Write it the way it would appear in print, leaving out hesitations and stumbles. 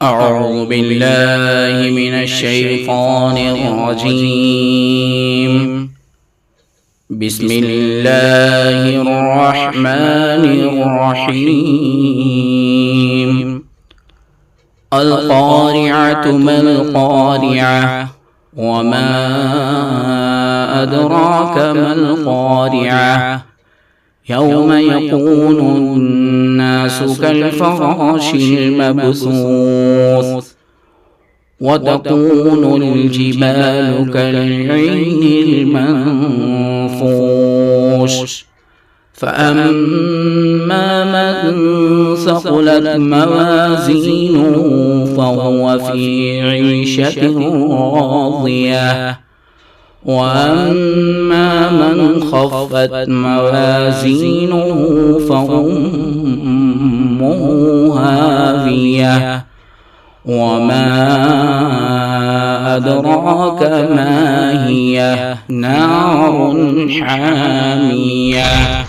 أعوذ بالله من الشيطان الرجيم. بسم الله الرحمن الرحيم. القارعة ما القارعة وما أدراك ما القارعة يوم يكون الناس كالفراش المبثوث وتكون الجبال كالعهن المنفوش فأما من ثقلت موازينه فهو في عيشة راضية وأما من خفت موازينه فأمه هاوية وما أدراك ما هي نار حامية.